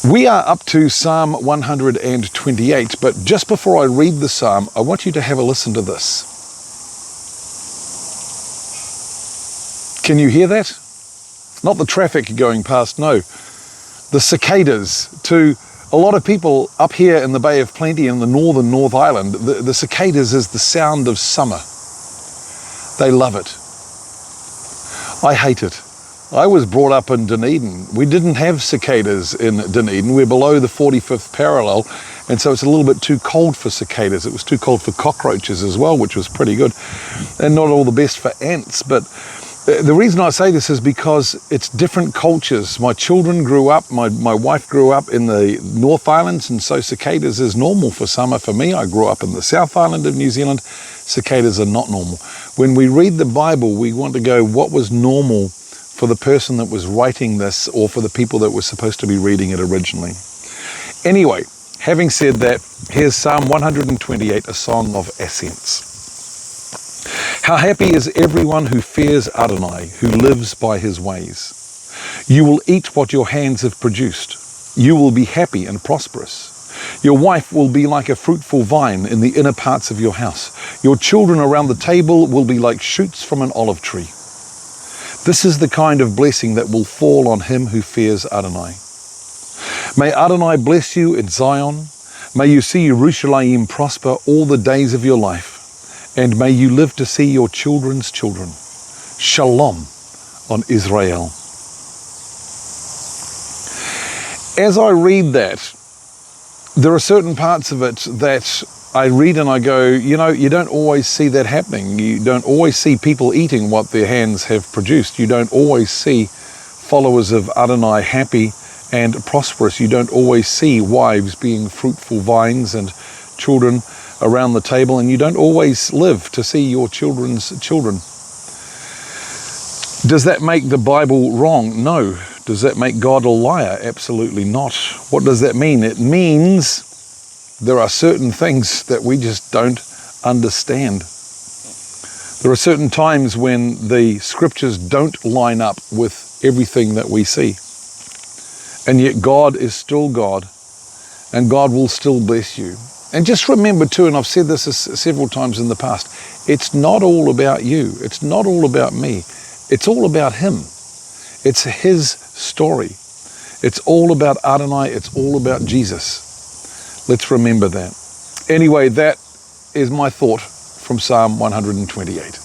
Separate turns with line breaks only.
We are up to Psalm 128, but just before I read the psalm, I want you to have a listen to this. Can you hear that? Not the traffic going past, no. The cicadas. To a lot of people up here in the Bay of Plenty in the northern North Island, the cicadas is the sound of summer. They love it. I hate it. I was brought up in Dunedin. We didn't have cicadas in Dunedin. We're below the 45th parallel, and so it's a little bit too cold for cicadas. It was too cold for cockroaches as well, which was pretty good. And not all the best for ants, but the reason I say this is because it's different cultures. My children grew up, my wife grew up in the North Islands, and so cicadas is normal for summer. For me, I grew up in the South Island of New Zealand. Cicadas are not normal. When we read the Bible, we want to go, what was normal for the person that was writing this, or for the people that were supposed to be reading it originally? Anyway, having said that, here's Psalm 128, a song of ascents. How happy is everyone who fears Adonai, who lives by his ways. You will eat what your hands have produced. You will be happy and prosperous. Your wife will be like a fruitful vine in the inner parts of your house. Your children around the table will be like shoots from an olive tree. This is the kind of blessing that will fall on him who fears Adonai. May Adonai bless you in Zion. May you see Yerushalayim prosper all the days of your life. And may you live to see your children's children. Shalom on Israel. As I read that, there are certain parts of it that I read and I go, you know, you don't always see that happening. You don't always see people eating what their hands have produced. You don't always see followers of Adonai happy and prosperous. You don't always see wives being fruitful vines and children around the table, and you don't always live to see your children's children. Does that make the Bible wrong? No. Does that make God a liar? Absolutely not. What does that mean? It means there are certain things that we just don't understand. There are certain times when the scriptures don't line up with everything that we see. And yet God is still God, and God will still bless you. And just remember too, and I've said this several times in the past, it's not all about you. It's not all about me. It's all about him. It's his story. It's all about Adonai. It's all about Jesus. Let's remember that. Anyway, that is my thought from Psalm 128.